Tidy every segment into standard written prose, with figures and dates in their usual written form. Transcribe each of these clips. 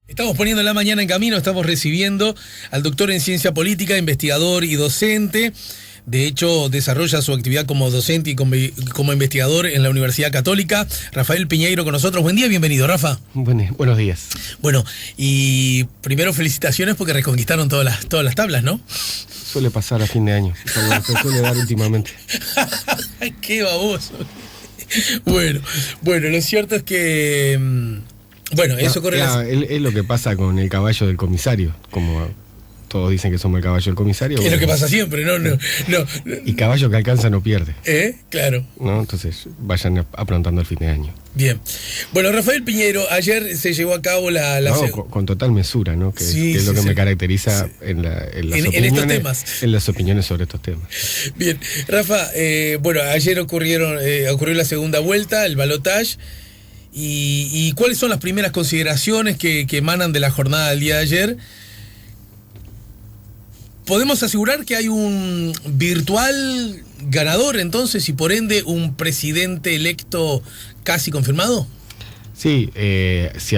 Estamos poniendo la mañana en camino, estamos recibiendo al doctor en ciencia política, investigador y docente. De hecho, desarrolla su actividad como docente y como investigador en la Universidad Católica. Rafael Piñeiro con nosotros. Buen día, bienvenido, Rafa. Buenos días. Bueno, y primero felicitaciones porque reconquistaron todas las tablas, ¿no? Suele pasar a fin de año. Se suele dar últimamente. ¡Qué baboso! Bueno, lo cierto es que... Bueno, eso corre... Es lo que pasa con el caballo del comisario, como todos dicen que somos el caballo del comisario. Es lo que pasa siempre, no. Y caballo que alcanza no pierde. Claro. ¿No? Entonces vayan aprontando el fin de año. Bien. Bueno, Rafael Piñeiro, ayer se llevó a cabo con total mesura, ¿no? Que es lo que me caracteriza en estos temas. En las opiniones sobre estos temas. Bien. Rafa, ayer ocurrió la segunda vuelta, el balotaje. ¿Y cuáles son las primeras consideraciones que emanan de la jornada del día de ayer? ¿Podemos asegurar que hay un virtual ganador entonces y por ende un presidente electo casi confirmado? Sí, si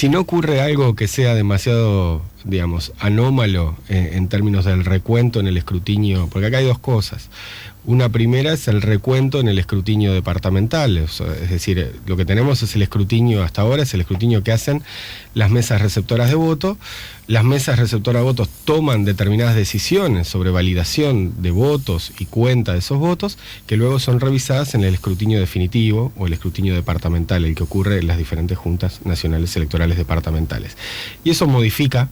no ocurre algo que sea demasiado, digamos, anómalo en términos del recuento en el escrutinio, porque acá hay dos cosas. Una primera es el recuento en el escrutinio departamental, es decir, lo que tenemos es el escrutinio hasta ahora, es el escrutinio que hacen las mesas receptoras de voto. Las mesas receptoras de votos toman determinadas decisiones sobre validación de votos y cuenta de esos votos, que luego son revisadas en el escrutinio definitivo o el escrutinio departamental, el que ocurre en las diferentes juntas nacionales electorales departamentales. Y eso modifica,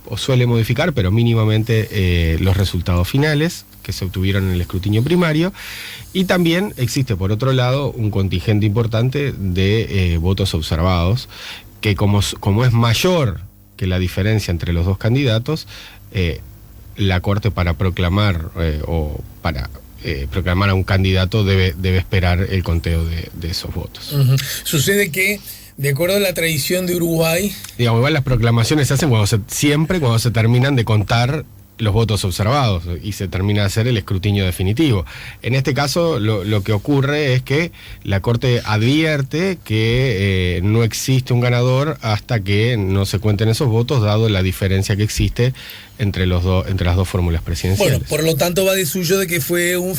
o suele modificar, pero mínimamente los resultados finales que se obtuvieron en el escrutinio primario, y también existe por otro lado un contingente importante de votos observados, que como es mayor que la diferencia entre los dos candidatos, la Corte para proclamar proclamar a un candidato debe esperar el conteo de esos votos. Uh-huh. Sucede que, de acuerdo a la tradición de Uruguay... Digamos, igual las proclamaciones se hacen siempre cuando se terminan de contar los votos observados y se termina de hacer el escrutinio definitivo. En este caso lo que ocurre es que la Corte advierte que no existe un ganador hasta que no se cuenten esos votos, dado la diferencia que existe entre las dos fórmulas presidenciales. Bueno, por lo tanto va de suyo de que fue un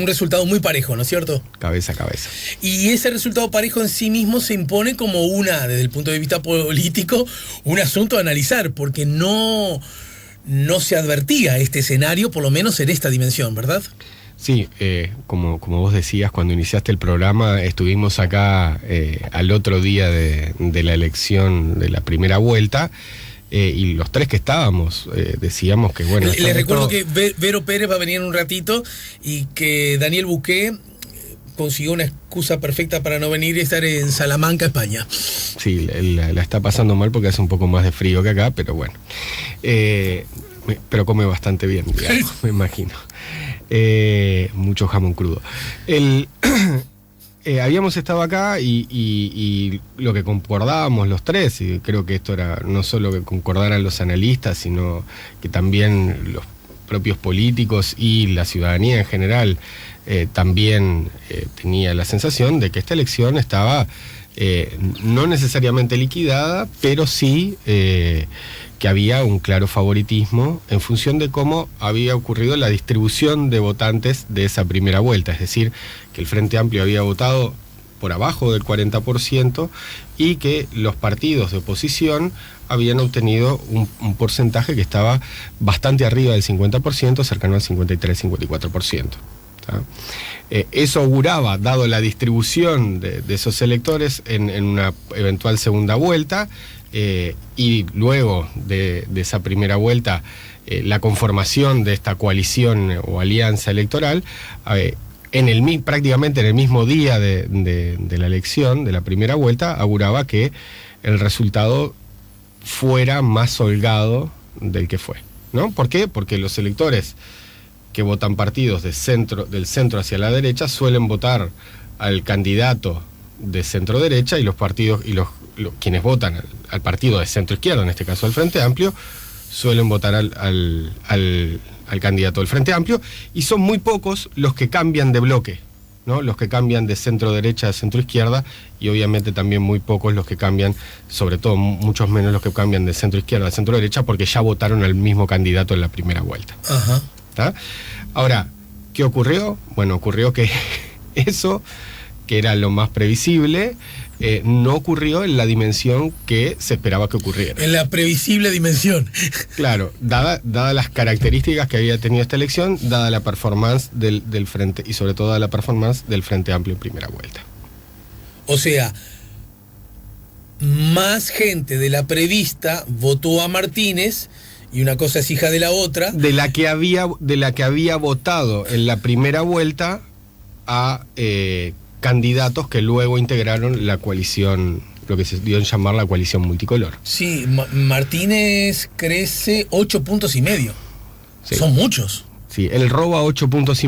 resultado muy parejo, ¿no es cierto? Cabeza a cabeza. Y ese resultado parejo en sí mismo se impone como desde el punto de vista político, un asunto a analizar, porque no se advertía este escenario, por lo menos en esta dimensión, ¿verdad? Sí, como vos decías, cuando iniciaste el programa, estuvimos acá al otro día de la elección de la primera vuelta, y los tres que estábamos decíamos que bueno... Les recuerdo que Vero Pérez va a venir en un ratito y que Daniel Buqué consiguió una excusa perfecta para no venir y estar en Salamanca, España. Sí, la está pasando mal porque hace un poco más de frío que acá, pero bueno. Pero come bastante bien, digamos, me imagino. Mucho jamón crudo. Habíamos estado acá y lo que concordábamos los tres, y creo que esto era no solo que concordaran los analistas, sino que también los propios políticos y la ciudadanía en general también tenía la sensación de que esta elección estaba no necesariamente liquidada, pero sí que había un claro favoritismo en función de cómo había ocurrido la distribución de votantes de esa primera vuelta, es decir, que el Frente Amplio había votado por abajo del 40% y que los partidos de oposición habían obtenido un porcentaje que estaba bastante arriba del 50%, cercano al 53-54%. Eso auguraba, dado la distribución de esos electores en una eventual segunda vuelta, y luego de esa primera vuelta, la conformación de esta coalición o alianza electoral, prácticamente en el mismo día de la elección, de la primera vuelta, auguraba que el resultado fuera más holgado del que fue, ¿no? ¿Por qué? Porque los electores que votan partidos del centro hacia la derecha suelen votar al candidato de centro derecha, y los partidos quienes votan al partido de centro izquierda, en este caso al Frente Amplio, suelen votar al candidato del Frente Amplio, y son muy pocos los que cambian de bloque. ¿no? Los que cambian de centro derecha a centro izquierda, y obviamente también muy pocos los que cambian, sobre todo muchos menos los que cambian de centro izquierda a centro derecha, porque ya votaron al mismo candidato en la primera vuelta. Ajá. ¿Tá? Ahora, ¿qué ocurrió? Bueno, ocurrió que eso, que era lo más previsible, no ocurrió en la dimensión que se esperaba que ocurriera. En la previsible dimensión. Claro, dada las características que había tenido esta elección, dada la performance del Frente, y sobre todo la performance del Frente Amplio en primera vuelta. O sea, más gente de la prevista votó a Martínez, y una cosa es hija de la otra. De la que había votado en la primera vuelta a candidatos que luego integraron la coalición, lo que se dio en llamar la coalición multicolor. Sí, Martínez crece 8,5 puntos. Sí. Son muchos. Sí, él roba 8,5 puntos,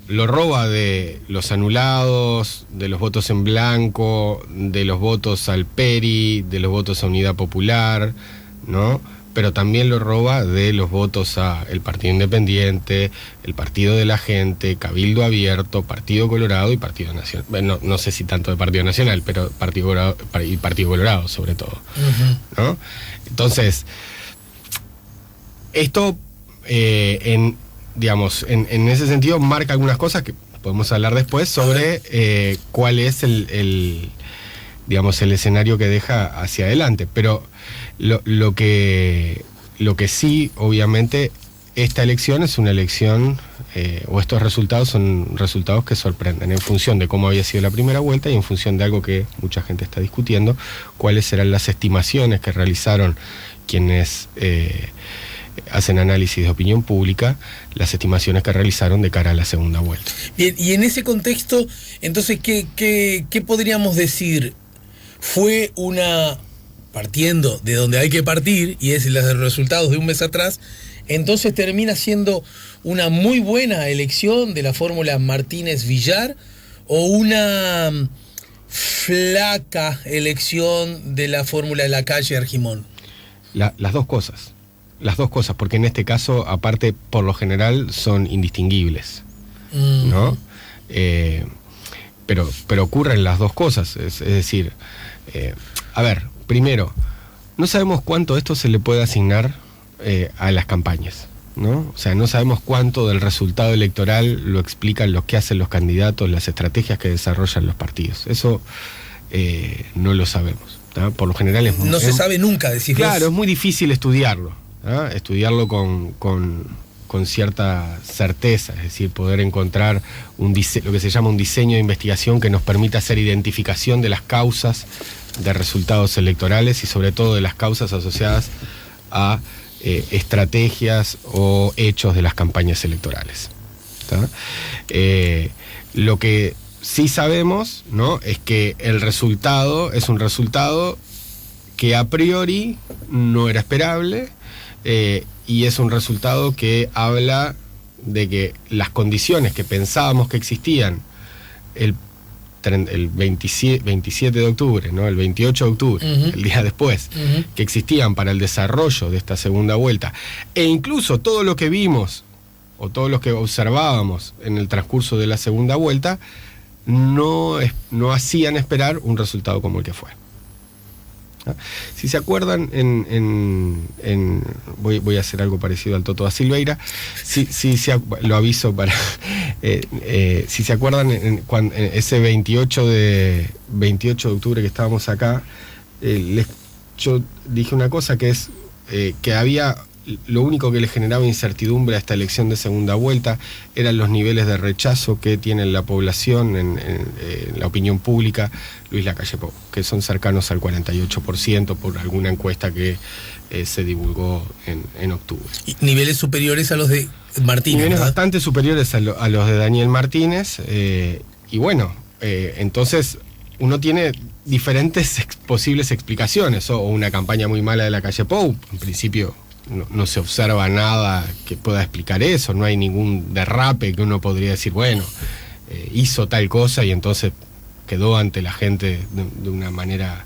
lo roba de los anulados, de los votos en blanco, de los votos al PERI, de los votos a Unidad Popular, ¿no? Pero también lo roba de los votos a el Partido Independiente, el Partido de la Gente, Cabildo Abierto, Partido Colorado y Partido Nacional. Bueno, no sé si tanto de Partido Nacional, pero Partido Colorado, y Partido Colorado sobre todo. Uh-huh. ¿No? Entonces, esto en ese sentido marca algunas cosas que podemos hablar después sobre cuál es el escenario que deja hacia adelante. Pero lo que sí, obviamente, esta elección es una elección, o estos resultados son resultados que sorprenden en función de cómo había sido la primera vuelta y en función de algo que mucha gente está discutiendo, cuáles serán las estimaciones que realizaron quienes hacen análisis de opinión pública, las estimaciones que realizaron de cara a la segunda vuelta. Bien, y en ese contexto, entonces, ¿qué podríamos decir? Fue partiendo de donde hay que partir, y es los resultados de un mes atrás, entonces termina siendo una muy buena elección de la fórmula Martínez-Villar, o una flaca elección de la fórmula Lacalle-Argimón. Las dos cosas, porque en este caso, aparte, por lo general, son indistinguibles, ¿no? Pero ocurren las dos cosas, es decir, a ver, primero, no sabemos cuánto esto se le puede asignar a las campañas, ¿no? O sea, no sabemos cuánto del resultado electoral lo explican los que hacen los candidatos, las estrategias que desarrollan los partidos. Eso no lo sabemos, ¿tá? Por lo general no se sabe nunca, decís vos. Claro, es muy difícil estudiarlo, ¿tá? Estudiarlo con cierta certeza, es decir, poder encontrar lo que se llama un diseño de investigación que nos permita hacer identificación de las causas de resultados electorales y sobre todo de las causas asociadas a estrategias o hechos de las campañas electorales. ¿Tá? Lo que sí sabemos, ¿no?, es que el resultado es un resultado que a priori no era esperable, y es un resultado que habla de que las condiciones que pensábamos que existían el 27 de octubre, ¿no?, el 28 de octubre, uh-huh, el día después, uh-huh, que existían para el desarrollo de esta segunda vuelta, e incluso todo lo que vimos o todo lo que observábamos en el transcurso de la segunda vuelta no hacían esperar un resultado como el que fue. Si se acuerdan, voy a hacer algo parecido al Toto da Silveira, lo aviso para si se acuerdan, en ese 28 de octubre que estábamos acá, yo dije una cosa que es que había, lo único que le generaba incertidumbre a esta elección de segunda vuelta eran los niveles de rechazo que tiene la población en la opinión pública Luis Lacalle Pou, que son cercanos al 48% por alguna encuesta que se divulgó en octubre. ¿Y niveles superiores a los de Martínez? Niveles, ¿verdad?, bastante superiores a los de Daniel Martínez, y bueno, entonces uno tiene diferentes posibles explicaciones, o una campaña muy mala de Lacalle Pou, en principio no se observa nada que pueda explicar eso, no hay ningún derrape que uno podría decir, bueno, hizo tal cosa y entonces quedó ante la gente de una manera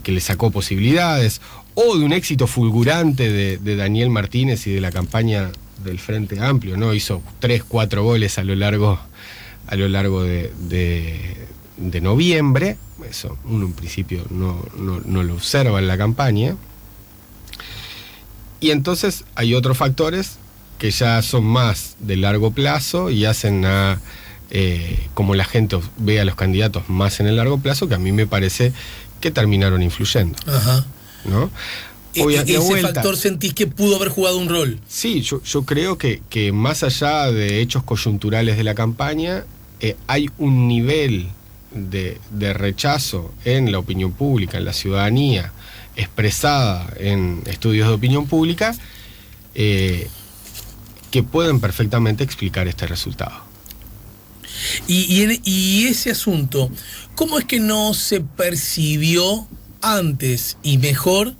que le sacó posibilidades, o de un éxito fulgurante de Daniel Martínez y de la campaña del Frente Amplio, ¿no? Hizo 3-4 goles a lo largo a lo largo de noviembre. Eso uno en principio no lo observa en la campaña. Y entonces hay otros factores que ya son más de largo plazo y hacen como la gente ve a los candidatos más en el largo plazo, que a mí me parece que terminaron influyendo. Ajá. ¿No? ¿Ese factor sentís que pudo haber jugado un rol? Sí, yo creo que más allá de hechos coyunturales de la campaña, hay un nivel de rechazo en la opinión pública, en la ciudadanía, expresada en estudios de opinión pública, que pueden perfectamente explicar este resultado. Y ese asunto, ¿cómo es que no se percibió antes y mejor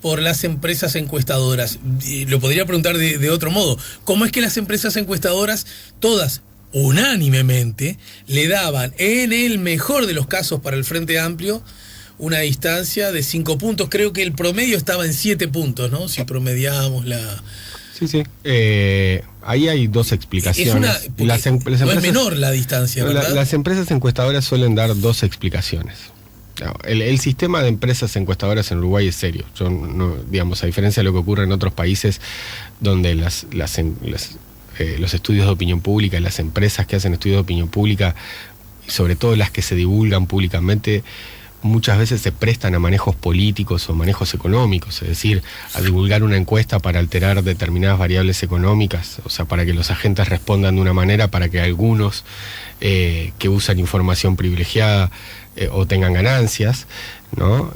por las empresas encuestadoras? Lo podría preguntar de otro modo. ¿Cómo es que las empresas encuestadoras, todas unánimemente, le daban, en el mejor de los casos para el Frente Amplio, una distancia de 5 puntos? Creo que el promedio estaba en 7 puntos, ¿no? Si promediamos la... Sí. Ahí hay dos explicaciones. No es menor la distancia, ¿verdad? Las empresas encuestadoras suelen dar dos explicaciones. El sistema de empresas encuestadoras en Uruguay es serio. Digamos, a diferencia de lo que ocurre en otros países donde los estudios de opinión pública, las empresas que hacen estudios de opinión pública, y sobre todo las que se divulgan públicamente, muchas veces se prestan a manejos políticos o manejos económicos, es decir, a divulgar una encuesta para alterar determinadas variables económicas, o sea, para que los agentes respondan de una manera, para que algunos que usan información privilegiada obtengan ganancias, ¿no?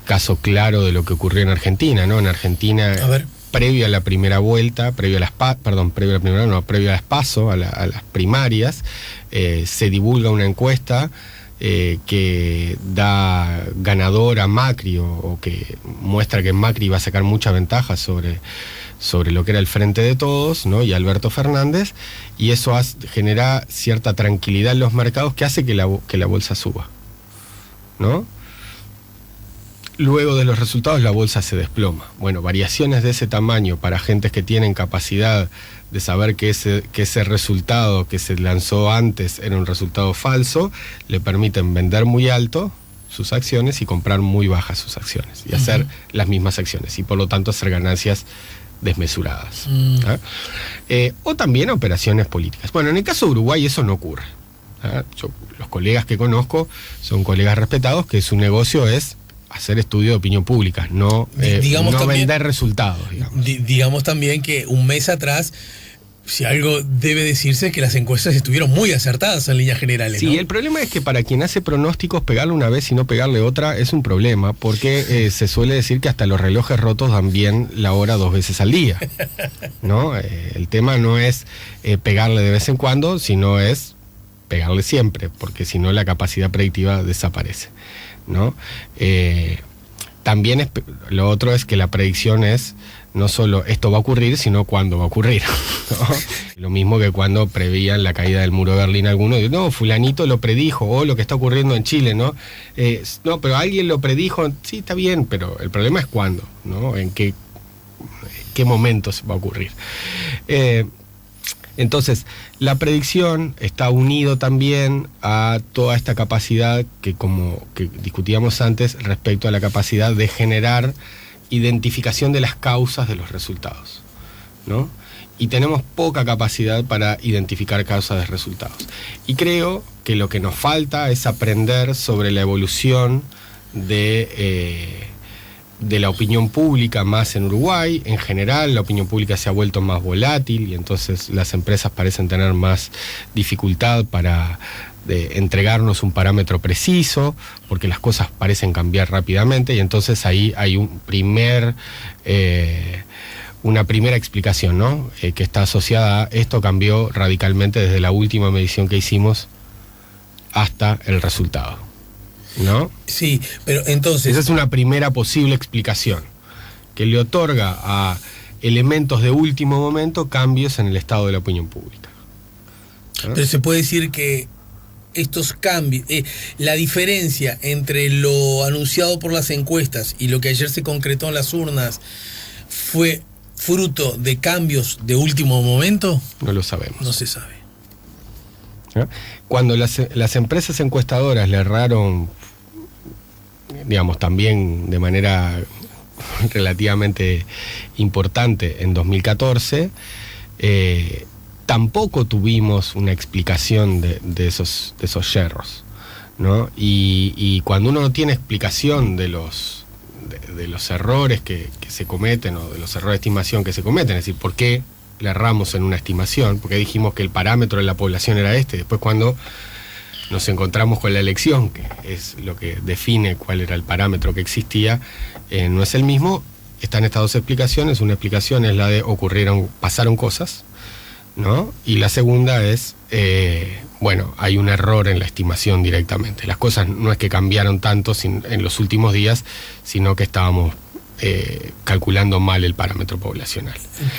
Caso claro de lo que ocurrió en Argentina, ¿no? En Argentina, previo a la primera vuelta, previo a las PASO, a las primarias, se divulga una encuesta que da ganador a Macri o que muestra que Macri va a sacar mucha ventaja sobre lo que era el Frente de Todos, ¿no? Y Alberto Fernández, y eso genera cierta tranquilidad en los mercados que hace que la bolsa suba, ¿no? Luego de los resultados la bolsa se desploma. Bueno, variaciones de ese tamaño para agentes que tienen capacidad de saber que ese resultado que se lanzó antes era un resultado falso, le permiten vender muy alto sus acciones y comprar muy bajas sus acciones y hacer las mismas acciones y por lo tanto hacer ganancias desmesuradas. O también operaciones políticas. Bueno, en el caso de Uruguay eso no ocurre. Los colegas que conozco son colegas respetados que su negocio es hacer estudio de opinión pública, no también, vender resultados. Digamos también que un mes atrás, si algo debe decirse, es que las encuestas estuvieron muy acertadas en líneas generales. Sí, ¿no? El problema es que para quien hace pronósticos, pegarle una vez y no pegarle otra es un problema, porque se suele decir que hasta los relojes rotos dan bien la hora 2 veces al día, ¿no? El tema no es pegarle de vez en cuando, sino es pegarle siempre, porque si no la capacidad predictiva desaparece, ¿no? También lo otro es que la predicción es no solo esto va a ocurrir, sino cuándo va a ocurrir, ¿no? Lo mismo que cuando prevían la caída del muro de Berlín, algunos dicen, no, fulanito lo predijo, o lo que está ocurriendo en Chile, ¿no? No, pero alguien lo predijo, sí, está bien, pero el problema es cuándo, ¿no? En qué momentos va a ocurrir. Entonces, la predicción está unido también a toda esta capacidad que discutíamos antes respecto a la capacidad de generar identificación de las causas de los resultados, ¿no? Y tenemos poca capacidad para identificar causas de resultados. Y creo que lo que nos falta es aprender sobre la evolución de la opinión pública más en Uruguay. En general, la opinión pública se ha vuelto más volátil y entonces las empresas parecen tener más dificultad para entregarnos un parámetro preciso, porque las cosas parecen cambiar rápidamente y entonces ahí hay una primera explicación, ¿no? Que está asociada a esto cambió radicalmente desde la última medición que hicimos hasta el resultado, ¿no? Sí, pero entonces... Esa es una primera posible explicación, que le otorga a elementos de último momento cambios en el estado de la opinión pública, ¿no? Pero se puede decir que estos cambios, la diferencia entre lo anunciado por las encuestas y lo que ayer se concretó en las urnas, ¿fue fruto de cambios de último momento? No lo sabemos. No se sabe. ¿no? Cuando las empresas encuestadoras le erraron, digamos, también de manera relativamente importante en 2014, tampoco tuvimos una explicación de esos yerros, ¿no? Y cuando uno no tiene explicación de los errores que se cometen, o de los errores de estimación que se cometen, es decir, ¿por qué le erramos en una estimación? Porque dijimos que el parámetro de la población era este. Después, cuando nos encontramos con la elección, que es lo que define cuál era el parámetro que existía, no es el mismo. Están estas dos explicaciones. Una explicación es la de pasaron cosas, ¿no? Y la segunda es, hay un error en la estimación directamente. Las cosas no es que cambiaron tanto en los últimos días, sino que estábamos calculando mal el parámetro poblacional.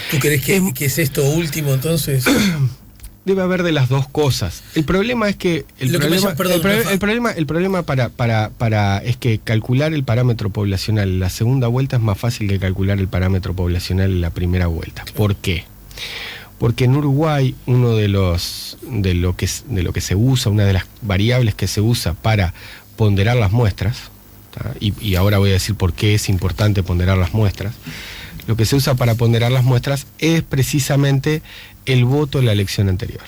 ¿Tú crees que es esto último entonces? Debe haber de las dos cosas. El problema es que el problema es que calcular el parámetro poblacional en la segunda vuelta es más fácil que calcular el parámetro poblacional en la primera vuelta. ¿Por qué? Porque en Uruguay uno de lo que se usa, una de las variables que se usa para ponderar las muestras, y ahora voy a decir por qué es importante ponderar las muestras. Lo que se usa para ponderar las muestras es precisamente el voto en la elección anterior.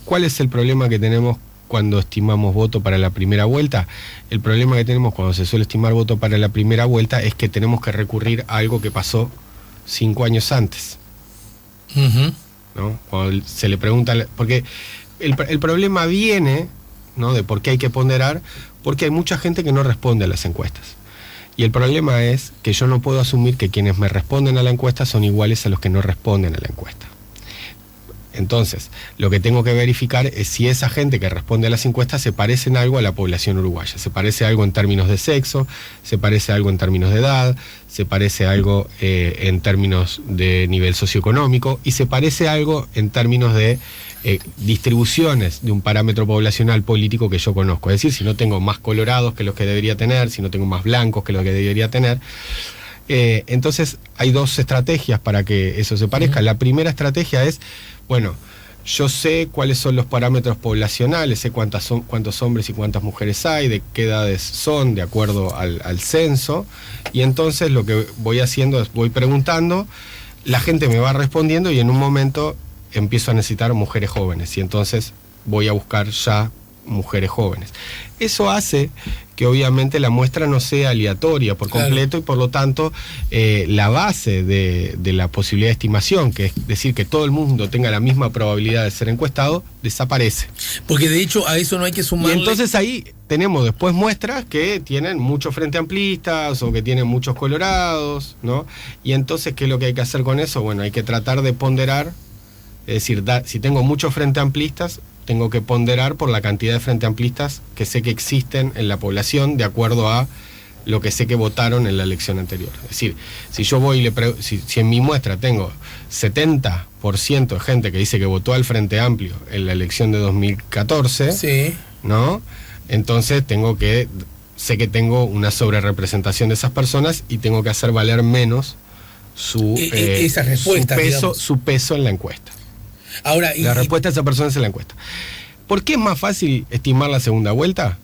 ¿Cuál es el problema que tenemos cuando estimamos voto para la primera vuelta? El problema que tenemos cuando se suele estimar voto para la primera vuelta es que tenemos que recurrir a algo que pasó 5 años antes. Uh-huh. ¿No? Cuando se le pregunta, porque el problema viene, ¿no?, de por qué hay que ponderar, porque hay mucha gente que no responde a las encuestas. Y el problema es que yo no puedo asumir que quienes me responden a la encuesta son iguales a los que no responden a la encuesta. Entonces, lo que tengo que verificar es si esa gente que responde a las encuestas se parece en algo a la población uruguaya. Se parece algo en términos de sexo, se parece algo en términos de edad, se parece algo en términos de nivel socioeconómico, y se parece algo en términos de distribuciones de un parámetro poblacional político que yo conozco. Es decir, si no tengo más colorados que los que debería tener, si no tengo más blancos que los que debería tener. Entonces hay dos estrategias para que eso se parezca. La primera estrategia es, yo sé cuáles son los parámetros poblacionales, sé cuántos hombres y cuántas mujeres hay, de qué edades son, de acuerdo al censo, y entonces lo que voy haciendo es, voy preguntando, la gente me va respondiendo, y en un momento empiezo a necesitar mujeres jóvenes, y entonces voy a buscar ya mujeres jóvenes. Eso hace que obviamente la muestra no sea aleatoria por completo, claro, y por lo tanto la base de la posibilidad de estimación, que es decir, que todo el mundo tenga la misma probabilidad de ser encuestado, desaparece. Porque de hecho a eso no hay que sumarle... Y entonces ahí tenemos después muestras que tienen muchos frente amplistas o que tienen muchos colorados, ¿no? Y entonces, ¿qué es lo que hay que hacer con eso? Hay que tratar de ponderar, es decir, si tengo muchos frente amplistas, tengo que ponderar por la cantidad de frente amplistas que sé que existen en la población de acuerdo a lo que sé que votaron en la elección anterior. Es decir, si yo voy y si en mi muestra tengo 70% de gente que dice que votó al Frente Amplio en la elección de 2014, sí, ¿no? Entonces sé que tengo una sobrerepresentación de esas personas y tengo que hacer valer menos esa respuesta, su peso en la encuesta. Ahora, la respuesta de esa persona es en la encuesta. ¿Por qué es más fácil estimar la segunda vuelta?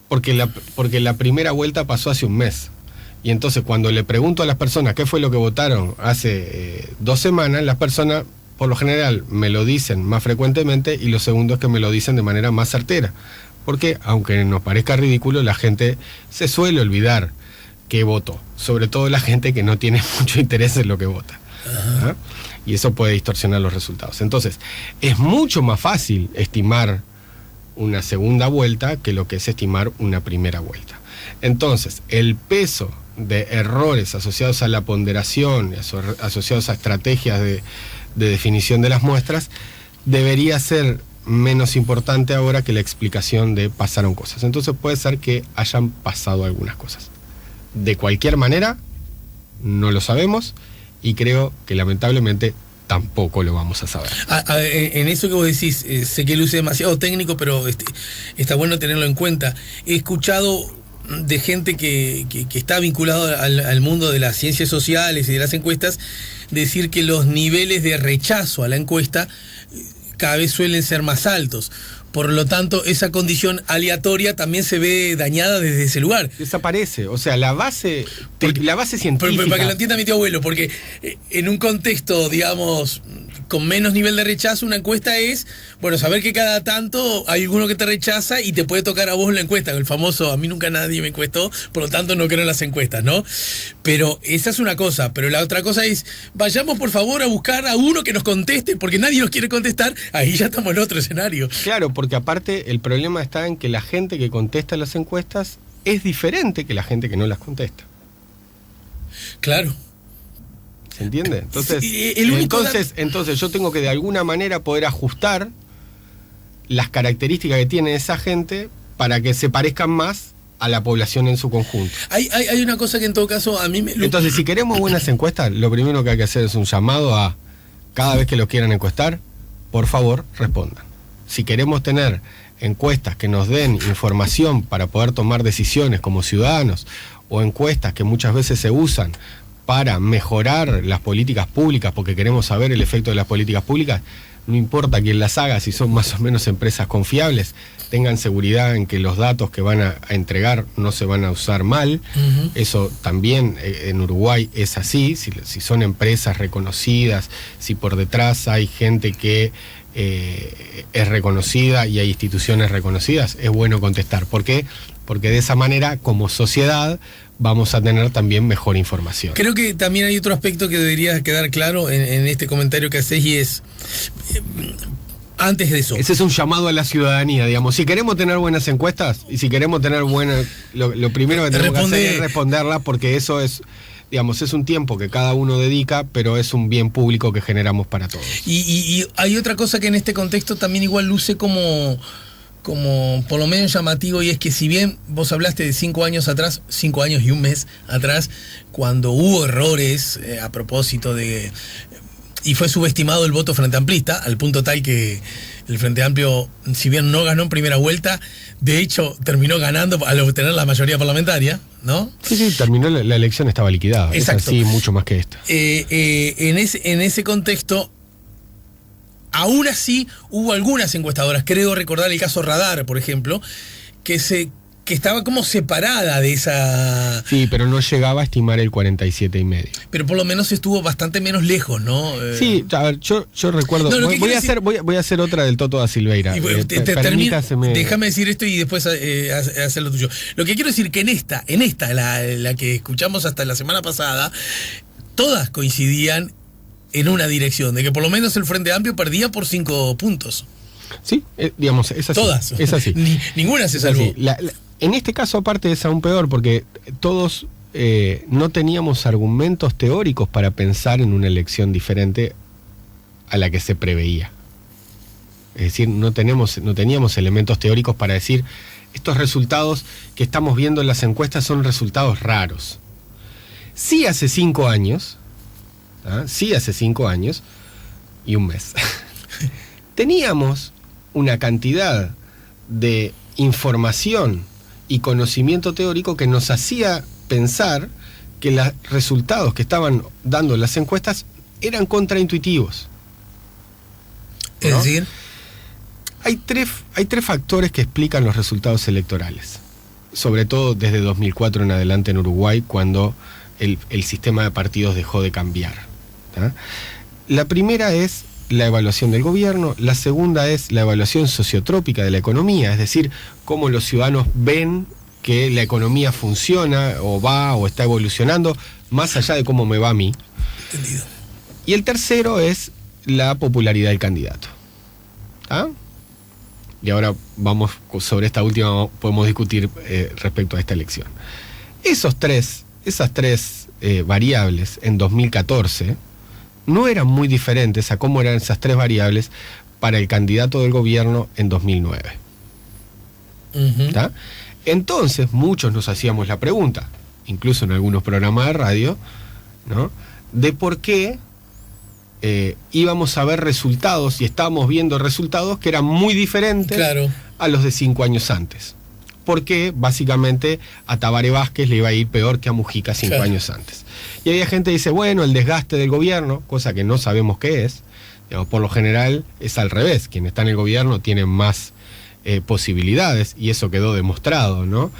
Porque la primera vuelta pasó hace un mes. Y entonces cuando le pregunto a las personas qué fue lo que votaron hace 2 semanas, las personas por lo general me lo dicen más frecuentemente, y lo segundo es que me lo dicen de manera más certera. Porque aunque nos parezca ridículo, la gente se suele olvidar que votó. Sobre todo la gente que no tiene mucho interés en lo que vota. ¿Ah? Y eso puede distorsionar los resultados. Entonces, es mucho más fácil estimar una segunda vuelta que lo que es estimar una primera vuelta. Entonces, el peso de errores asociados a la ponderación, asociados a estrategias de definición de las muestras, debería ser menos importante ahora que la explicación de pasaron cosas. Entonces puede ser que hayan pasado algunas cosas. De cualquier manera, no lo sabemos, y creo que lamentablemente tampoco lo vamos a saber. En eso que vos decís, sé que luce demasiado técnico, pero está bueno tenerlo en cuenta. He escuchado de gente que está vinculado al mundo de las ciencias sociales y de las encuestas decir que los niveles de rechazo a la encuesta cada vez suelen ser más altos, Por lo tanto, esa condición aleatoria también se ve dañada desde ese lugar. Desaparece. O sea, la base científica. Pero para que lo entienda mi tío abuelo, porque en un contexto, digamos, con menos nivel de rechazo, una encuesta es, bueno, saber que cada tanto hay alguno que te rechaza y te puede tocar a vos la encuesta, el famoso, a mí nunca nadie me encuestó, por lo tanto no creo en las encuestas, ¿no? Pero esa es una cosa, pero la otra cosa es, vayamos por favor a buscar a uno que nos conteste, porque nadie nos quiere contestar, ahí ya estamos en otro escenario. Claro, porque aparte el problema está en que la gente que contesta las encuestas es diferente que la gente que no las contesta. Claro. ¿Se entiende? Entonces, Sí, entonces yo tengo que de alguna manera poder ajustar las características que tiene esa gente para que se parezcan más a la población en su conjunto. Hay una cosa que en todo caso a mí me... Entonces, si queremos buenas encuestas, lo primero que hay que hacer es un llamado a, cada vez que los quieran encuestar, por favor, respondan. Si queremos tener encuestas que nos den información para poder tomar decisiones como ciudadanos, o encuestas que muchas veces se usan para mejorar las políticas públicas, porque queremos saber el efecto de las políticas públicas, no importa quién las haga, si son más o menos empresas confiables, tengan seguridad en que los datos que van a entregar no se van a usar mal. Uh-huh. Eso también en Uruguay es así, si son empresas reconocidas, si por detrás hay gente que es reconocida y hay instituciones reconocidas, es bueno contestar. ¿Por qué? Porque de esa manera, como sociedad, vamos a tener también mejor información. Creo que también hay otro aspecto que debería quedar claro en este comentario que hacés, y es, antes de eso... Ese es un llamado a la ciudadanía, digamos. Si queremos tener buenas encuestas, y si queremos tener buenas... Lo primero que tenemos que hacer es responderlas, porque eso es... Digamos, es un tiempo que cada uno dedica, pero es un bien público que generamos para todos. Y hay otra cosa que en este contexto también igual luce como por lo menos llamativo, y es que si bien vos hablaste de 5 años atrás, 5 años y un mes atrás, cuando hubo errores a propósito de... y fue subestimado el voto frente amplista, al punto tal que el Frente Amplio, si bien no ganó en primera vuelta, de hecho terminó ganando al obtener la mayoría parlamentaria, ¿no? Sí, terminó la elección, estaba liquidada. Exacto. Es así, mucho más que esto. En ese contexto, aún así hubo algunas encuestadoras, creo recordar el caso Radar, por ejemplo, que estaba como separada de esa... Sí, pero no llegaba a estimar el 47,5. Pero por lo menos estuvo bastante menos lejos, ¿no? Sí, a ver, yo recuerdo... No, voy a hacer otra del Toto da Silveira. Déjame decir esto y después hacer lo tuyo. Lo que quiero decir que en esta la que escuchamos hasta la semana pasada, todas coincidían en una dirección, de que por lo menos el Frente Amplio perdía por 5 puntos. Sí, digamos, es así. Todas. Es así. Ninguna se salvó. En este caso, aparte, es aún peor, porque todos no teníamos argumentos teóricos para pensar en una elección diferente a la que se preveía. Es decir, no teníamos elementos teóricos para decir, estos resultados que estamos viendo en las encuestas son resultados raros. Sí, hace 5 años... Sí, hace 5 años y un mes. Teníamos una cantidad de información y conocimiento teórico que nos hacía pensar que los resultados que estaban dando las encuestas eran contraintuitivos. ¿No? Es decir, hay tres factores que explican los resultados electorales, sobre todo desde 2004 en adelante en Uruguay, cuando el sistema de partidos dejó de cambiar. La primera es la evaluación del gobierno, la segunda es la evaluación sociotrópica de la economía, es decir, cómo los ciudadanos ven que la economía funciona o va o está evolucionando, más allá de cómo me va a mí. Entendido. Y el tercero es la popularidad del candidato. Y ahora vamos sobre esta última, podemos discutir respecto a esta elección. Esas tres variables en 2014 no eran muy diferentes a cómo eran esas 3 variables para el candidato del gobierno en 2009. Uh-huh. Entonces, muchos nos hacíamos la pregunta, incluso en algunos programas de radio, ¿no?, de por qué íbamos a ver resultados y estábamos viendo resultados que eran muy diferentes, claro, a los de 5 años antes. Porque básicamente a Tabaré Vázquez le iba a ir peor que a Mujica 5 claro, años antes. Y había gente que dice, bueno, el desgaste del gobierno, cosa que no sabemos qué es, digamos, por lo general es al revés, quien está en el gobierno tiene más posibilidades, y eso quedó demostrado, ¿no?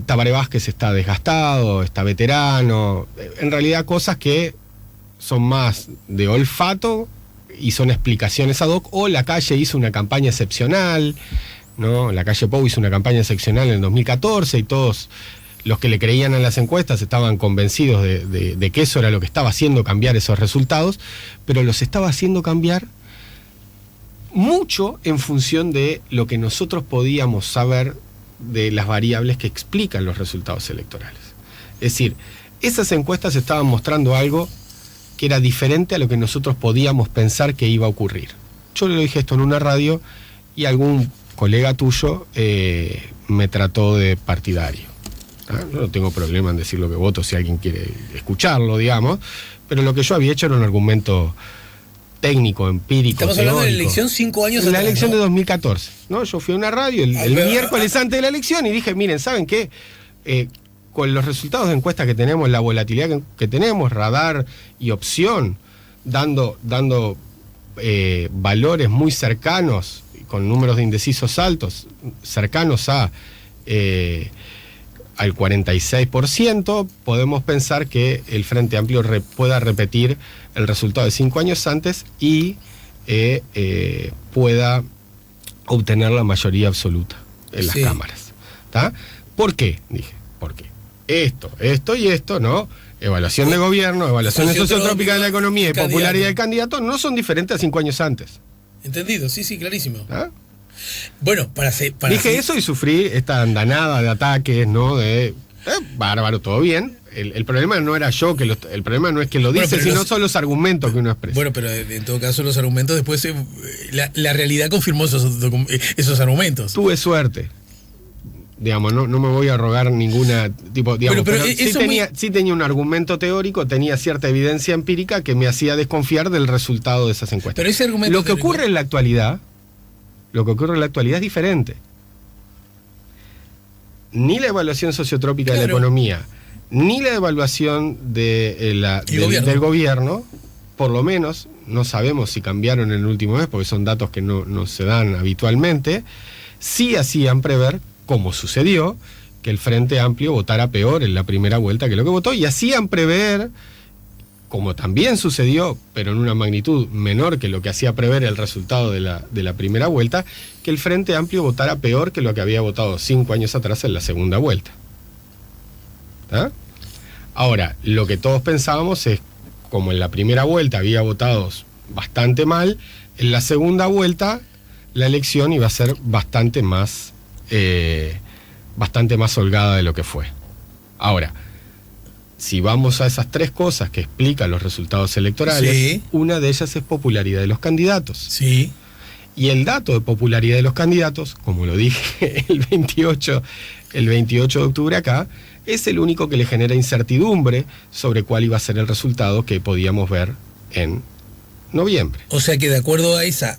Tabaré Vázquez está desgastado, está veterano, en realidad cosas que son más de olfato y son explicaciones ad hoc, o Lacalle hizo una campaña excepcional, ¿no? Lacalle Pou hizo una campaña excepcional en el 2014 y todos los que le creían a las encuestas estaban convencidos de que eso era lo que estaba haciendo cambiar esos resultados, pero los estaba haciendo cambiar mucho en función de lo que nosotros podíamos saber de las variables que explican los resultados electorales. Es decir, esas encuestas estaban mostrando algo que era diferente a lo que nosotros podíamos pensar que iba a ocurrir. Yo le dije esto en una radio y algún colega tuyo me trató de partidario. Yo no tengo problema en decir lo que voto si alguien quiere escucharlo, digamos, pero lo que yo había hecho era un argumento técnico, empírico. Estamos hablando de la elección 5 años atrás. La elección, ¿no?, de 2014. ¿No? Yo fui a una radio el miércoles antes de la elección y dije, miren, ¿saben qué? Con los resultados de encuesta que tenemos, la volatilidad que tenemos, radar y opción, dando valores muy cercanos, con números de indecisos altos, cercanos al 46%, podemos pensar que el Frente Amplio pueda repetir el resultado de 5 años antes y pueda obtener la mayoría absoluta en las cámaras. ¿Tá? ¿Por qué? Dije, ¿por qué? Esto y esto, ¿no? Evaluación de gobierno, evaluación sociotrópica de la economía y popularidad del candidato no son diferentes a 5 años antes. Entendido, sí, clarísimo. ¿Ah? Bueno, dije eso y sufrí esta andanada de ataques, ¿no? Bárbaro, todo bien. El problema no era yo, el problema no es que lo dice, sino son los argumentos que uno expresa. Bueno, pero en todo caso los argumentos después, la realidad confirmó esos argumentos. Tuve suerte. Digamos, no me voy a rogar ninguna tipo, digamos, pero sí tenía un argumento teórico, tenía cierta evidencia empírica que me hacía desconfiar del resultado de esas encuestas. Pero ese argumento Lo que ocurre en la actualidad es diferente. Ni la evaluación sociotrópica de la economía, ni la evaluación del gobierno, por lo menos, no sabemos si cambiaron en el último mes, porque son datos que no se dan habitualmente, sí hacían prever, como sucedió, que el Frente Amplio votara peor en la primera vuelta que lo que votó, y hacían prever, como también sucedió, pero en una magnitud menor que lo que hacía prever el resultado de la primera vuelta, que el Frente Amplio votara peor que lo que había votado 5 años atrás en la segunda vuelta. ¿Ah? Ahora, lo que todos pensábamos es, como en la primera vuelta había votado bastante mal, en la segunda vuelta la elección iba a ser bastante más holgada de lo que fue. Ahora, si vamos a esas 3 cosas que explican los resultados electorales, una de ellas es popularidad de los candidatos. Sí. Y el dato de popularidad de los candidatos, como lo dije el 28 de octubre acá, es el único que le genera incertidumbre sobre cuál iba a ser el resultado que podíamos ver en noviembre. O sea que de acuerdo a ese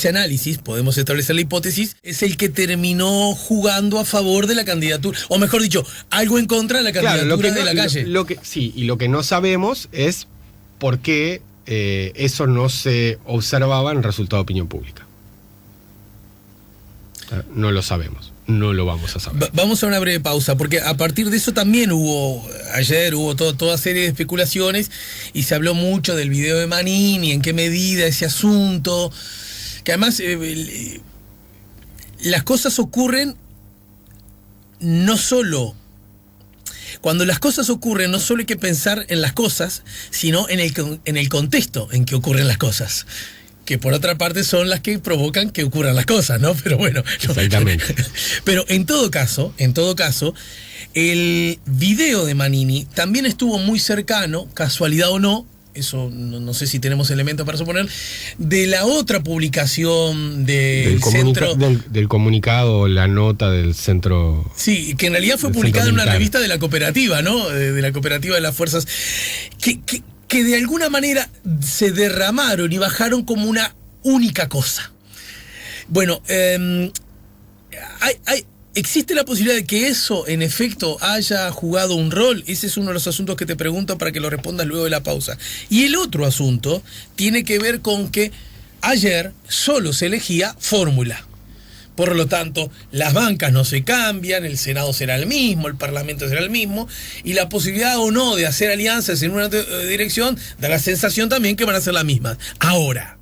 análisis, podemos establecer la hipótesis, es el que terminó jugando a favor de la candidatura, o mejor dicho, algo en contra de la candidatura de Lacalle. Y lo que no sabemos es por qué eso no se observaba en el resultado de opinión pública. No lo sabemos, no lo vamos a saber. Vamos a una breve pausa, porque a partir de eso también ayer hubo toda serie de especulaciones, y se habló mucho del video de Manini, en qué medida ese asunto, que además las cosas ocurren no solo... Cuando las cosas ocurren, no solo hay que pensar en las cosas, sino en el contexto en que ocurren las cosas, que por otra parte son las que provocan que ocurran las cosas, ¿no? Pero bueno. Exactamente. Pero en todo caso, el video de Manini también estuvo muy cercano, casualidad o no, eso no sé si tenemos elementos para suponer, de la otra publicación del centro... Del comunicado, la nota del centro... Sí, que en realidad fue publicada en una revista de la cooperativa, ¿no? De la cooperativa de las fuerzas... Que de alguna manera se derramaron y bajaron como una única cosa. Bueno, ¿existe la posibilidad de que eso, en efecto, haya jugado un rol? Ese es uno de los asuntos que te pregunto para que lo respondas luego de la pausa. Y el otro asunto tiene que ver con que Ayer solo se elegía fórmula. Por lo tanto, las bancas no se cambian, el Senado será el mismo, el Parlamento será el mismo, y la posibilidad o no de hacer alianzas en una dirección da la sensación también que van a ser las mismas. Ahora,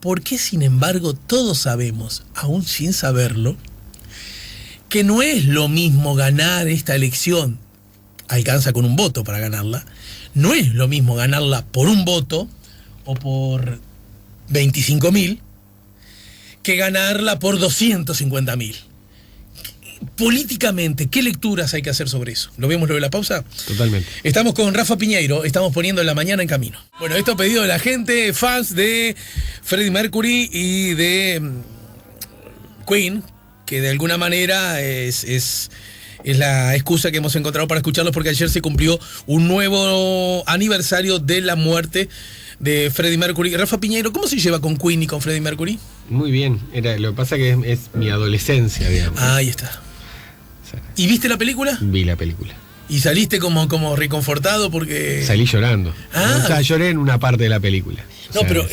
¿por qué, sin embargo, todos sabemos, aún sin saberlo, que no es lo mismo ganar esta elección, alcanza con un voto para ganarla, no es lo mismo ganarla por un voto o por 25.000, que ganarla por 250.000. Políticamente, ¿qué lecturas hay que hacer sobre eso? ¿Lo vemos luego de la pausa? Totalmente. Estamos con Rafa Piñeiro, estamos poniendo la mañana en camino. Bueno, esto a pedido de la gente, fans de Freddie Mercury y de Queen, que de alguna manera es la excusa que hemos encontrado para escucharlos, porque ayer se cumplió un nuevo aniversario de la muerte de Freddie Mercury. Rafa Piñeiro, ¿cómo se lleva con Queen y con Freddie Mercury? Muy bien. Lo que pasa que es mi adolescencia, digamos. Ahí está. O sea, ¿Y viste la película? vi la película. ¿Y saliste como reconfortado porque...? Salí llorando. Ah. O sea, lloré en una parte de la película. O No, sea, pero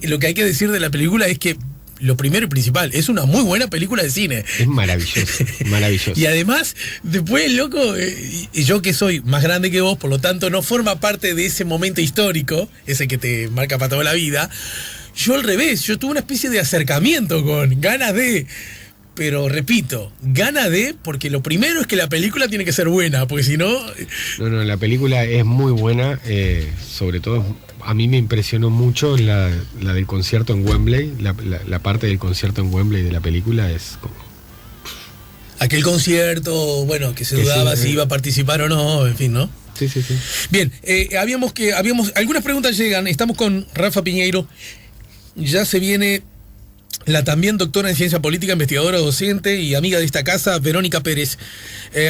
lo que hay que decir de la película es que lo primero y principal, es una muy buena película de cine. es maravilloso, maravilloso. Y además, después, loco, y yo que soy más grande que vos, por lo tanto no forma parte de ese momento histórico, ese que te marca para toda la vida. Yo al revés, yo tuve una especie de acercamiento con ganas de... Pero repito, gana de, porque lo primero es que la película tiene que ser buena, porque si no... No, la película es muy buena, sobre todo a mí me impresionó mucho la del concierto en Wembley, la parte del concierto en Wembley de la película es como... Aquel concierto, bueno, que se dudaba si iba a participar o no, en fin, ¿no? Sí. Bien, algunas preguntas llegan, estamos con Rafa Piñeiro, ya se viene... La también doctora en ciencia política, investigadora, docente y amiga de esta casa, Verónica Pérez.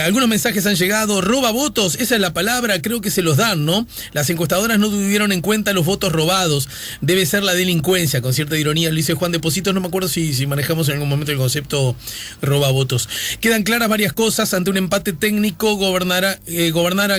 Algunos mensajes han llegado. Roba votos, esa es la palabra, creo que se los dan, ¿no? Las encuestadoras no tuvieron en cuenta los votos robados. Debe ser la delincuencia, con cierta ironía lo dice Juan Depositos. No me acuerdo si manejamos en algún momento el concepto roba votos. Quedan claras varias cosas. Ante un empate técnico, gobernará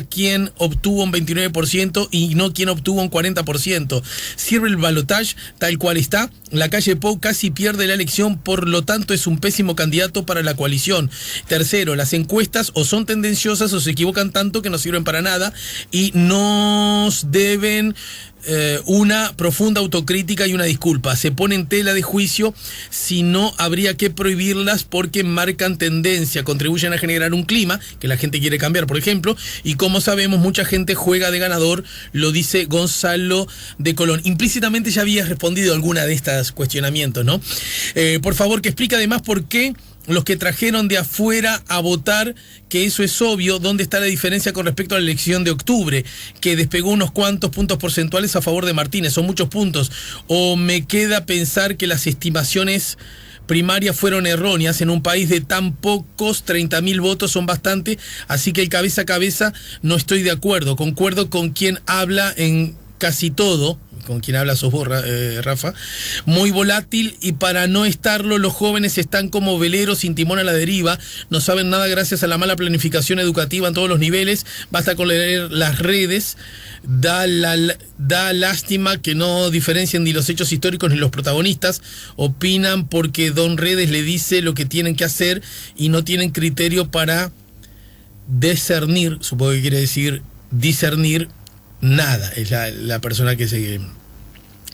quien obtuvo un 29% y no quien obtuvo un 40%. Sirve el balotaje tal cual está. La calle Pou casi pierde la elección, por lo tanto es un pésimo candidato para la coalición. Tercero, las encuestas o son tendenciosas o se equivocan tanto que no sirven para nada y nos deben una profunda autocrítica y una disculpa. Se pone en tela de juicio, si no habría que prohibirlas porque marcan tendencia, contribuyen a generar un clima que la gente quiere cambiar, por ejemplo, y como sabemos mucha gente juega de ganador, lo dice Gonzalo de Colón. Implícitamente ya habías respondido alguna de estas cuestionamientos, ¿no? Por favor, que explique además por qué los que trajeron de afuera a votar, que eso es obvio, ¿dónde está la diferencia con respecto a la elección de octubre? Que despegó unos cuantos puntos porcentuales a favor de Martínez, son muchos puntos. O me queda pensar que las estimaciones primarias fueron erróneas. En un país de tan pocos, 30.000 votos son bastante, así que el cabeza a cabeza no estoy de acuerdo. Concuerdo con quien habla en casi todo, con quien habla sos vos, Rafa, muy volátil, y para no estarlo los jóvenes están como veleros sin timón a la deriva, no saben nada gracias a la mala planificación educativa en todos los niveles, basta con leer las redes, da lástima que no diferencien ni los hechos históricos ni los protagonistas, opinan porque Don Redes le dice lo que tienen que hacer y no tienen criterio para discernir, supongo que quiere decir discernir, nada. Es la persona que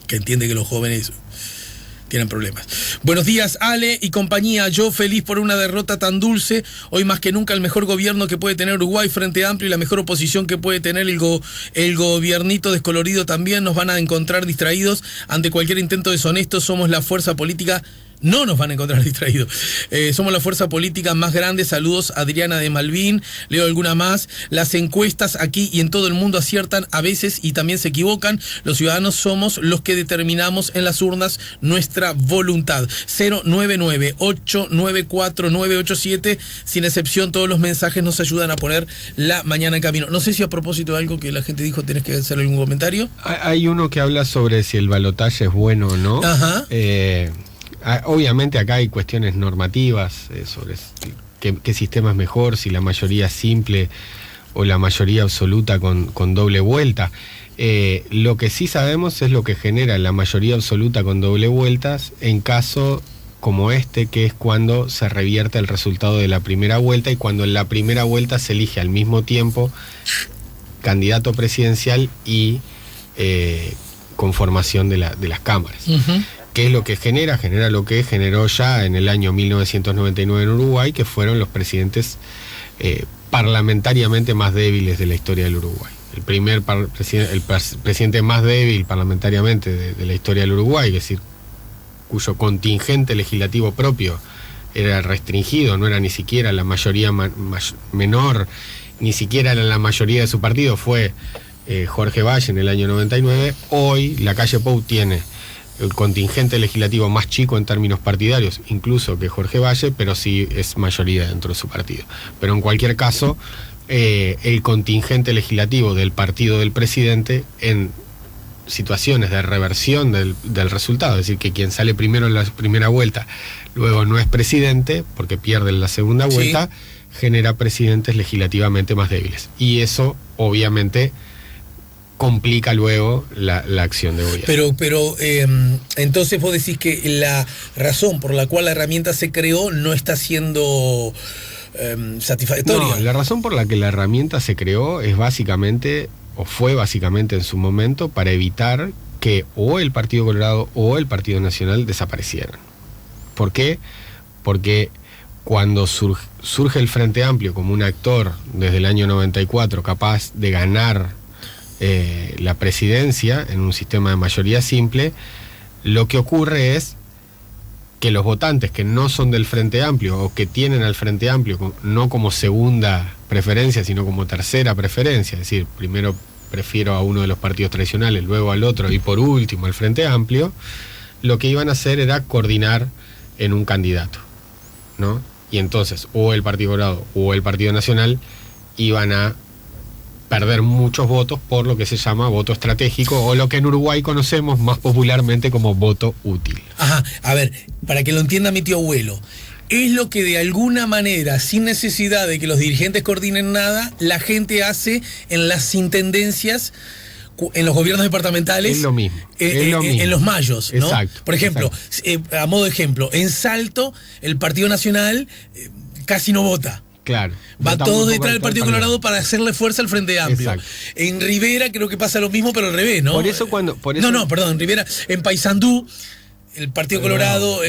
entiende que los jóvenes tienen problemas. Buenos días, Ale y compañía. Yo feliz por una derrota tan dulce. Hoy más que nunca el mejor gobierno que puede tener Uruguay, Frente Amplio, y la mejor oposición que puede tener el gobiernito descolorido también. Nos van a encontrar distraídos ante cualquier intento deshonesto. Somos la fuerza política. No nos van a encontrar distraídos. Somos la fuerza política más grande. Saludos, Adriana de Malvin. Leo alguna más. Las encuestas aquí y en todo el mundo aciertan a veces y también se equivocan. Los ciudadanos somos los que determinamos en las urnas nuestra voluntad. 099-894-987. Sin excepción, todos los mensajes nos ayudan a poner la mañana en camino. No sé si a propósito de algo que la gente dijo, tenés que hacer algún comentario. Hay uno que habla sobre si el balotaje es bueno o no. Ajá. Obviamente acá hay cuestiones normativas sobre qué sistema es mejor, si la mayoría simple o la mayoría absoluta con doble vuelta. Lo que sí sabemos es lo que genera la mayoría absoluta con doble vueltas en caso como este, que es cuando se revierte el resultado de la primera vuelta y cuando en la primera vuelta se elige al mismo tiempo candidato presidencial y conformación de las cámaras. ¿Qué es lo que genera? Genera lo que generó ya en el año 1999 en Uruguay, que fueron los presidentes parlamentariamente más débiles de la historia del Uruguay. El primer presidente más débil parlamentariamente de la historia del Uruguay, es decir, cuyo contingente legislativo propio era restringido, no era ni siquiera la mayoría menor, ni siquiera era la mayoría de su partido, fue Jorge Valle en el año 99. Hoy la calle Pou tiene el contingente legislativo más chico en términos partidarios, incluso que Jorge Valle, pero sí es mayoría dentro de su partido. Pero en cualquier caso, el contingente legislativo del partido del presidente en situaciones de reversión del resultado, es decir, que quien sale primero en la primera vuelta luego no es presidente porque pierde en la segunda vuelta, genera presidentes legislativamente más débiles. Y eso obviamente complica luego la acción de gobierno. Pero entonces vos decís que la razón por la cual la herramienta se creó no está siendo satisfactoria. No, la razón por la que la herramienta se creó es básicamente, o fue básicamente en su momento, para evitar que o el Partido Colorado o el Partido Nacional desaparecieran. ¿Por qué? Porque cuando surge el Frente Amplio como un actor desde el año 94 capaz de ganar la presidencia en un sistema de mayoría simple, lo que ocurre es que los votantes que no son del Frente Amplio o que tienen al Frente Amplio no como segunda preferencia, sino como tercera preferencia, es decir, primero prefiero a uno de los partidos tradicionales, luego al otro y por último al Frente Amplio, lo que iban a hacer era coordinar en un candidato, ¿no? Y entonces o el Partido Colorado o el Partido Nacional iban a perder muchos votos por lo que se llama voto estratégico, o lo que en Uruguay conocemos más popularmente como voto útil. Ajá, a ver, para que lo entienda mi tío abuelo, es lo que de alguna manera, sin necesidad de que los dirigentes coordinen nada, la gente hace en las intendencias, en los gobiernos departamentales. Es lo mismo. En los mayos, ¿no? Exacto. Por ejemplo, a modo de ejemplo, en Salto, el Partido Nacional casi no vota. Claro. Va todos detrás del Partido Colorado para hacerle fuerza al Frente Amplio. Exacto. En Rivera creo que pasa lo mismo, pero al revés, ¿no? Por eso perdón, en Rivera, en Paysandú, el Partido Colorado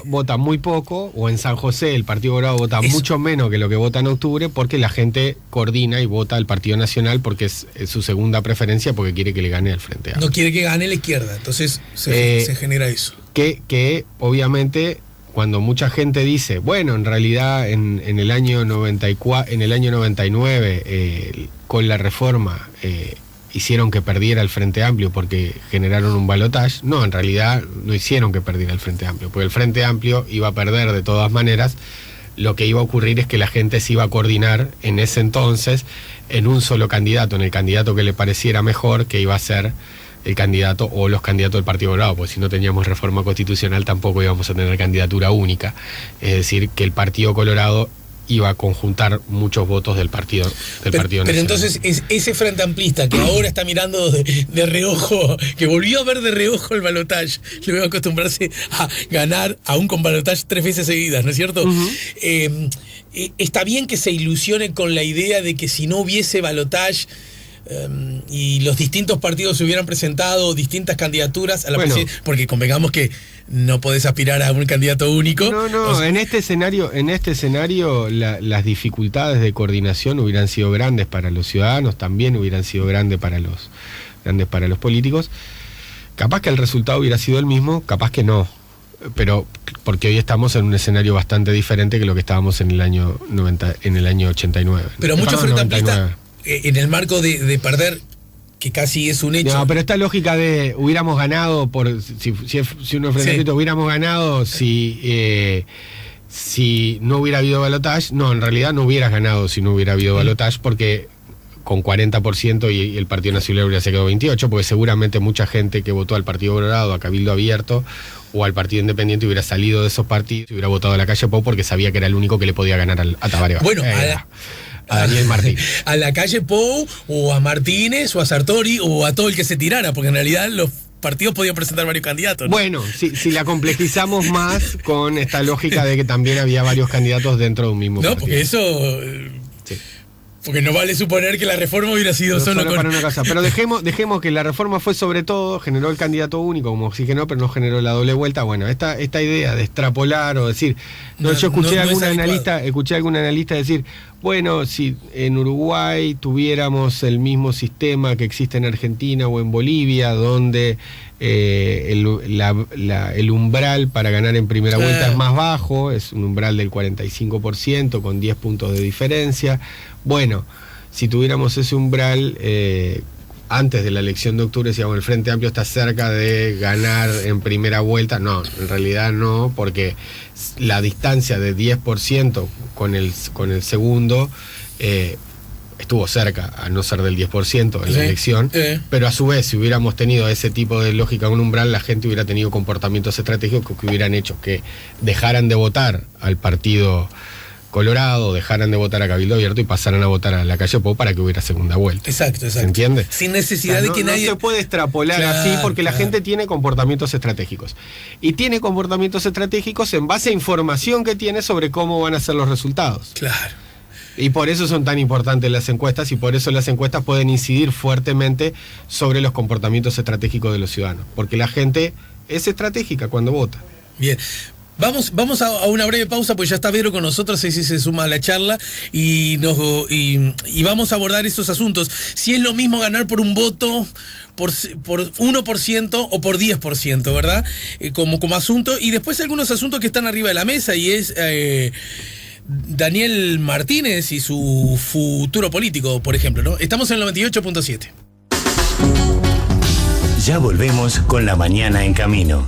vota muy poco, o en San José el Partido Colorado vota mucho menos que lo que vota en octubre, porque la gente coordina y vota al Partido Nacional porque es su segunda preferencia, porque quiere que le gane al Frente Amplio. No quiere que gane la izquierda, entonces se genera eso. Que obviamente cuando mucha gente dice, bueno, en realidad en el año 99 con la reforma hicieron que perdiera el Frente Amplio porque generaron un balotaje. No, en realidad no hicieron que perdiera el Frente Amplio, porque el Frente Amplio iba a perder de todas maneras. Lo que iba a ocurrir es que la gente se iba a coordinar en ese entonces en un solo candidato, en el candidato que le pareciera mejor, que iba a ser el candidato o los candidatos del Partido Colorado, porque si no teníamos reforma constitucional tampoco íbamos a tener candidatura única. Es decir, que el Partido Colorado iba a conjuntar muchos votos del Partido Nacional. Pero entonces ese Frente Amplista que ahora está mirando de reojo, que volvió a ver de reojo el balotaje, luego acostumbrarse a ganar aún con balotaje 3 veces seguidas, ¿no es cierto? Está bien que se ilusione con la idea de que si no hubiese balotaje y los distintos partidos se hubieran presentado distintas candidaturas a la presidencia, porque convengamos que no podés aspirar a un candidato único. No, en este escenario las dificultades de coordinación hubieran sido grandes para los ciudadanos, también hubieran sido grandes para los políticos. Capaz que el resultado hubiera sido el mismo, capaz que no, pero porque hoy estamos en un escenario bastante diferente que lo que estábamos en el año 89. Pero muchos Frente Amplistas, en el marco de perder, que casi es un hecho. No, pero esta lógica de hubiéramos ganado si uno enfrentamiento hubiéramos ganado si no hubiera habido balotaje. No, en realidad no hubieras ganado si no hubiera habido balotaje, porque con 40% y el Partido Nacional hubiera quedado 28%, porque seguramente mucha gente que votó al Partido Colorado, a Cabildo Abierto o al Partido Independiente hubiera salido de esos partidos y hubiera votado a la calle Pou porque sabía que era el único que le podía ganar a Tabaré Vázquez. Bueno, a Daniel Martínez. A la calle Pou, o a Martínez, o a Sartori, o a todo el que se tirara, porque en realidad los partidos podían presentar varios candidatos, ¿no? Bueno, si la complejizamos más con esta lógica de que también había varios candidatos dentro de un mismo partido. No, porque eso... Sí. Porque no vale suponer que la reforma hubiera sido solo para una cosa. Pero dejemos que la reforma fue sobre todo, generó el candidato único como oxigenó, pero no generó la doble vuelta. Bueno, esta idea de extrapolar o decir, yo escuché a algún analista decir, bueno, si en Uruguay tuviéramos el mismo sistema que existe en Argentina o en Bolivia, donde el umbral para ganar en primera vuelta es más bajo, es un umbral del 45% con 10 puntos de diferencia. Bueno, si tuviéramos ese umbral, antes de la elección de octubre, decíamos, el Frente Amplio está cerca de ganar en primera vuelta. No, en realidad no, porque la distancia de 10% con el segundo estuvo cerca, a no ser del 10% en la elección, pero a su vez, si hubiéramos tenido ese tipo de lógica, un umbral, la gente hubiera tenido comportamientos estratégicos que hubieran hecho que dejaran de votar al partido Colorado, dejaran de votar a Cabildo Abierto y pasaran a votar a la calle Pou para que hubiera segunda vuelta. Exacto. ¿Se entiende? Sin necesidad de que nadie... No se puede extrapolar así porque la gente tiene comportamientos estratégicos. Y tiene comportamientos estratégicos en base a información que tiene sobre cómo van a ser los resultados. Claro. Y por eso son tan importantes las encuestas y por eso las encuestas pueden incidir fuertemente sobre los comportamientos estratégicos de los ciudadanos. Porque la gente es estratégica cuando vota. Bien. Vamos a una breve pausa, pues ya está Vero con nosotros, ahí sí se suma a la charla y vamos a abordar estos asuntos. Si es lo mismo ganar por un voto, por 1% o por 10%, ¿verdad? Como asunto. Y después algunos asuntos que están arriba de la mesa y es Daniel Martínez y su futuro político, por ejemplo, ¿no? Estamos en el 98.7. Ya volvemos con La Mañana en Camino.